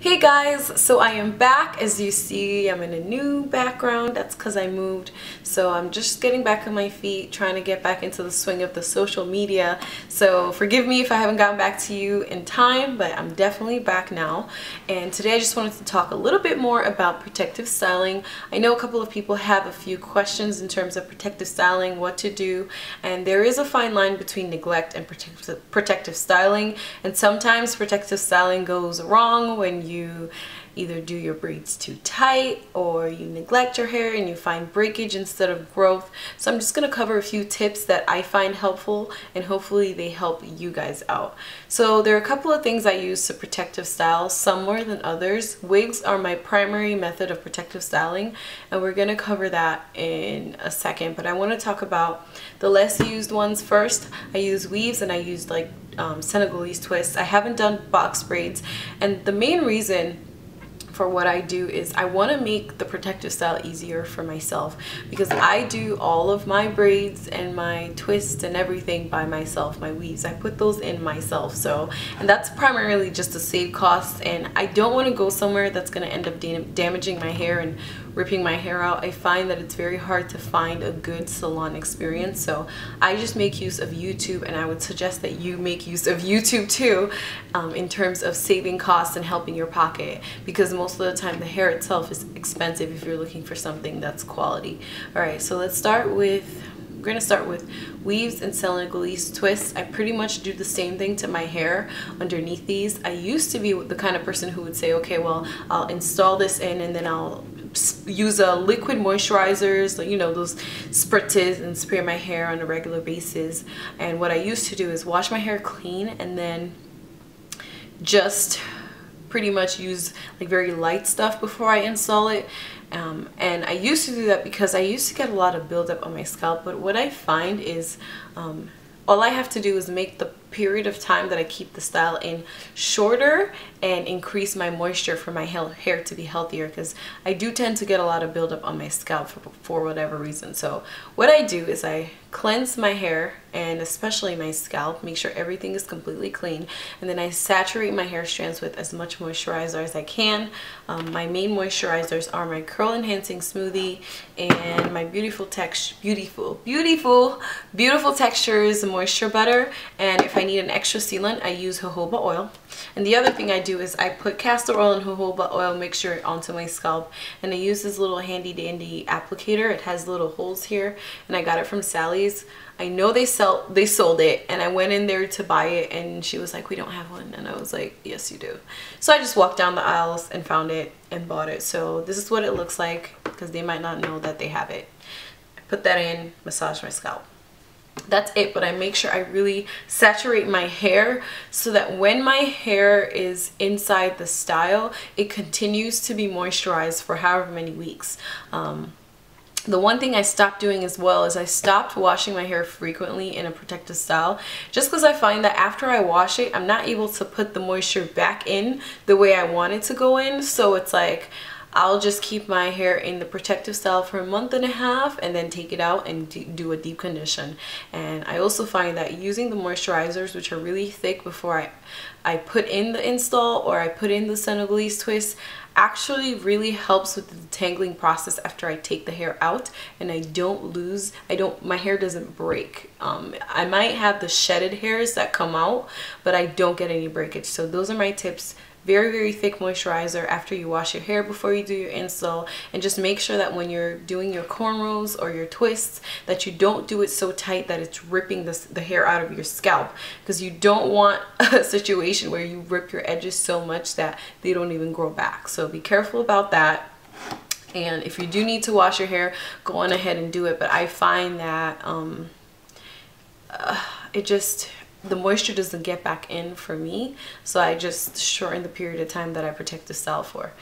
Hey guys, so I am back. As you see, I'm in a new background. That's because I moved. So I'm just getting back on my feet, trying to get back into the swing of the social media. So forgive me if I haven't gotten back to you in time, but I'm definitely back now. And today I just wanted to talk a little bit more about protective styling. I know a couple of people have a few questions in terms of protective styling, what to do, and there is a fine line between neglect and protective styling. And sometimes protective styling goes wrong when you either do your braids too tight or you neglect your hair and you find breakage instead of growth. So I'm just going to cover a few tips that I find helpful and hopefully they help you guys out. So there are a couple of things I use to protective style, some more than others. Wigs are my primary method of protective styling and we're going to cover that in a second, but I want to talk about the less used ones first. I use weaves and I use like Senegalese twists. I haven't done box braids, and the main reason for what I do is I want to make the protective style easier for myself, because I do all of my braids and my twists and everything by myself. My weaves, I put those in myself, and that's primarily just to save costs, and I don't want to go somewhere that's going to end up damaging my hair and ripping my hair out. I find that it's very hard to find a good salon experience, so I just make use of YouTube, and I would suggest that you make use of YouTube too, in terms of saving costs and helping your pocket, because most of the time the hair itself is expensive if you're looking for something that's quality. Alright, so let's start with, we're going to start with weaves and Senegalese twists. I pretty much do the same thing to my hair underneath these. I used to be the kind of person who would say, okay, well, I'll install this in and then I'll use a liquid moisturizers, like, you know, those spritzes, and spray my hair on a regular basis. And what I used to do is wash my hair clean and then just pretty much use like very light stuff before I install it. And I used to do that because I used to get a lot of buildup on my scalp, but what I find is all I have to do is make the period of time that I keep the style in shorter and increase my moisture for my hair to be healthier, because I do tend to get a lot of buildup on my scalp for whatever reason. So what I do is I cleanse my hair, and especially my scalp, make sure everything is completely clean, and then I saturate my hair strands with as much moisturizer as I can. My main moisturizers are my curl enhancing smoothie and my beautiful textures moisture butter, and if I need an extra sealant I use jojoba oil. And the other thing I do is I put castor oil and jojoba oil mixture onto my scalp, and I use this little handy dandy applicator. It has little holes here, and I got it from Sally's. I know they sold it, and I went in there to buy it and she was like, we don't have one, and I was like, yes you do. So I just walked down the aisles and found it and bought it. So this is what it looks like, because they might not know that they have it. I put that in, massage my scalp. That's it, but I make sure I really saturate my hair so that when my hair is inside the style, it continues to be moisturized for however many weeks. The one thing I stopped doing as well is I stopped washing my hair frequently in a protective style, just because I find that after I wash it, I'm not able to put the moisture back in the way I want it to go in. So it's like I'll just keep my hair in the protective style for a month and a half and then take it out and do a deep condition. And I also find that using the moisturizers, which are really thick, before I put in the install or I put in the Senegalese twist, actually really helps with the detangling process after I take the hair out, and my hair doesn't break. I might have the shedded hairs that come out, but I don't get any breakage. So those are my tips. Very thick moisturizer after you wash your hair before you do your install, and just make sure that when you're doing your cornrows or your twists that you don't do it so tight that it's ripping the hair out of your scalp, because you don't want a situation where you rip your edges so much that they don't even grow back. So be careful about that. And if you do need to wash your hair, go on ahead and do it, but I find that the moisture doesn't get back in for me, so I just shorten the period of time that I protective style for.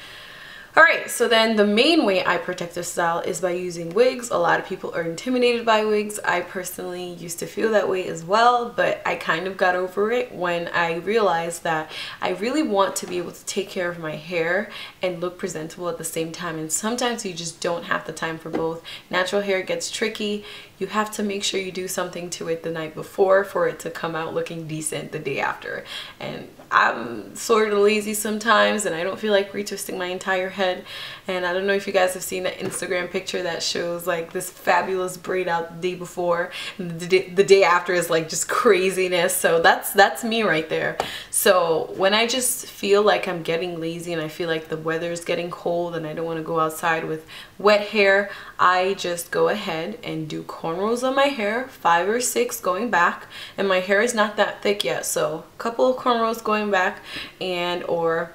Alright, so then the main way I protective style is by using wigs. A lot of people are intimidated by wigs. I personally used to feel that way as well, but I kind of got over it when I realized that I really want to be able to take care of my hair and look presentable at the same time, and sometimes you just don't have the time for both. Natural hair gets tricky. you have to make sure you do something to it the night before for it to come out looking decent the day after. And I'm sort of lazy sometimes and I don't feel like retwisting my entire head. And I don't know if you guys have seen that Instagram picture that shows like this fabulous braid out the day before and the day after is like just craziness. So that's me right there. So when I just feel like I'm getting lazy and I feel like the weather is getting cold and I don't want to go outside with wet hair, I just go ahead and do cornrows on my hair, 5 or 6 going back, and my hair is not that thick yet, so a couple of cornrows going back, and or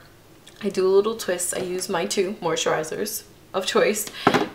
I do a little twist. I use my 2 moisturizers of choice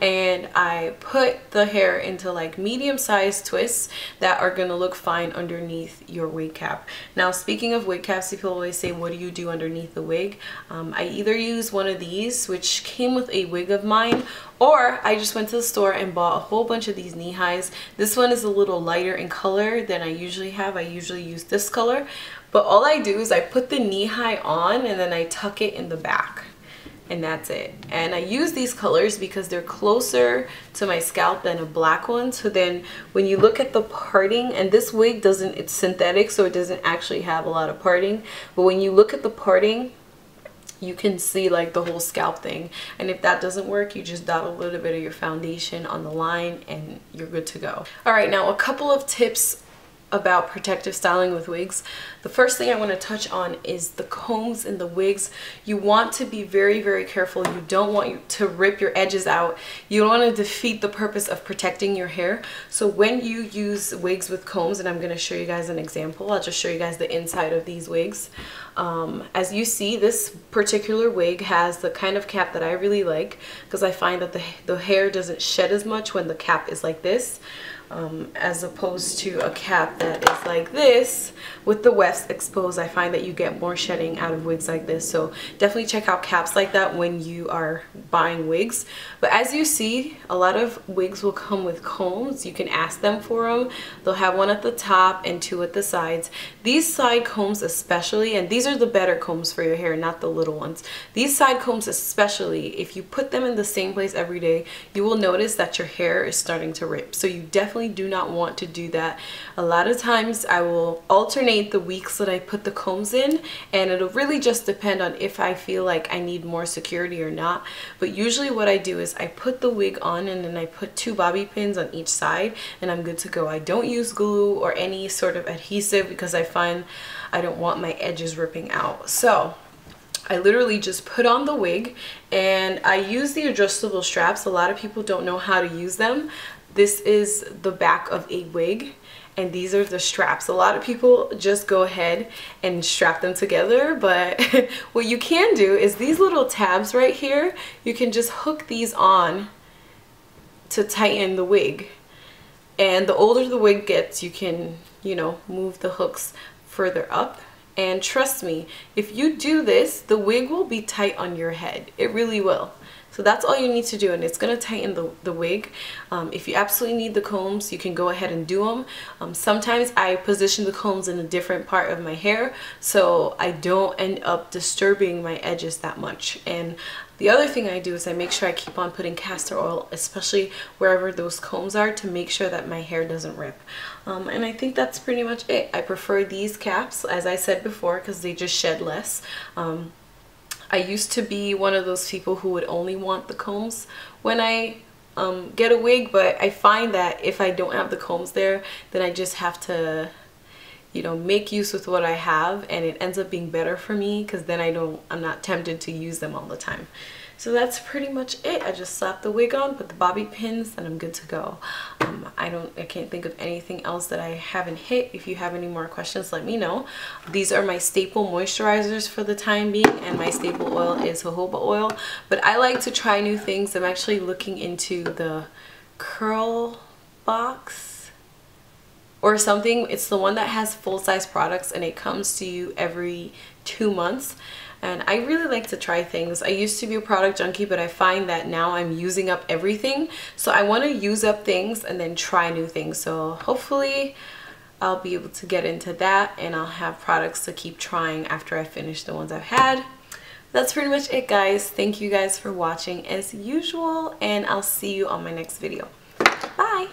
and I put the hair into like medium-sized twists that are gonna look fine underneath your wig cap. Now, speaking of wig caps, people always say, what do you do underneath the wig? I either use one of these, which came with a wig of mine, or I just went to the store and bought a whole bunch of these knee highs. This one is a little lighter in color than I usually have. I usually use this color, but all I do is I put the knee high on and then I tuck it in the back. And that's it. And I use these colors because they're closer to my scalp than a black one. So then when you look at the parting, and this wig doesn't, it's synthetic, so it doesn't actually have a lot of parting. But when you look at the parting, you can see like the whole scalp thing. And if that doesn't work, you just dot a little bit of your foundation on the line and you're good to go. All right, now a couple of tips about protective styling with wigs. The first thing I want to touch on is the combs in the wigs. You want to be very, very careful. You don't want you to rip your edges out. You don't want to defeat the purpose of protecting your hair. So when you use wigs with combs, and I'm going to show you guys an example, I'll just show you guys the inside of these wigs. As you see, this particular wig has the kind of cap that I really like because I find that the hair doesn't shed as much when the cap is like this. As opposed to a cap that is like this with the wefts exposed. I find that you get more shedding out of wigs like this, so definitely check out caps like that when you are buying wigs. But as you see, a lot of wigs will come with combs. You can ask them for them. They'll have one at the top and 2 at the sides. These side combs especially, and these are the better combs for your hair, not the little ones. These side combs especially, if you put them in the same place every day, you will notice that your hair is starting to rip. So you definitely do not want to do that. A lot of times I will alternate the weeks that I put the combs in, and it'll really just depend on if I feel like I need more security or not. But usually what I do is I put the wig on and then I put 2 bobby pins on each side and I'm good to go. I don't use glue or any sort of adhesive because I find I don't want my edges ripping out. So I literally just put on the wig and I use the adjustable straps. A lot of people don't know how to use them. This is the back of a wig and these are the straps. A lot of people just go ahead and strap them together, but what you can do is these little tabs right here, you can just hook these on to tighten the wig. And the older the wig gets, you can, you know, move the hooks further up. And trust me, if you do this, the wig will be tight on your head. It really will. So that's all you need to do, and it's going to tighten the wig. If you absolutely need the combs, you can go ahead and do them. Sometimes I position the combs in a different part of my hair so I don't end up disturbing my edges that much. And the other thing I do is I make sure I keep on putting castor oil, especially wherever those combs are, to make sure that my hair doesn't rip. And I think that's pretty much it. I prefer these caps, as I said before, because they just shed less. I used to be one of those people who would only want the combs when I get a wig, but I find that if I don't have the combs there, then I just have to, you know, make use with what I have, and it ends up being better for me because then I'm not tempted to use them all the time. So that's pretty much it. I just slapped the wig on, put the bobby pins, and I'm good to go. I can't think of anything else that I haven't hit. If you have any more questions, let me know. These are my staple moisturizers for the time being, and my staple oil is jojoba oil. But I like to try new things. I'm actually looking into the curl box or something. It's the one that has full-size products and it comes to you every 2 months. And I really like to try things. I used to be a product junkie, but I find that now I'm using up everything. So I want to use up things and then try new things. So hopefully I'll be able to get into that and I'll have products to keep trying after I finish the ones I've had. That's pretty much it, guys. Thank you guys for watching as usual, and I'll see you on my next video. Bye!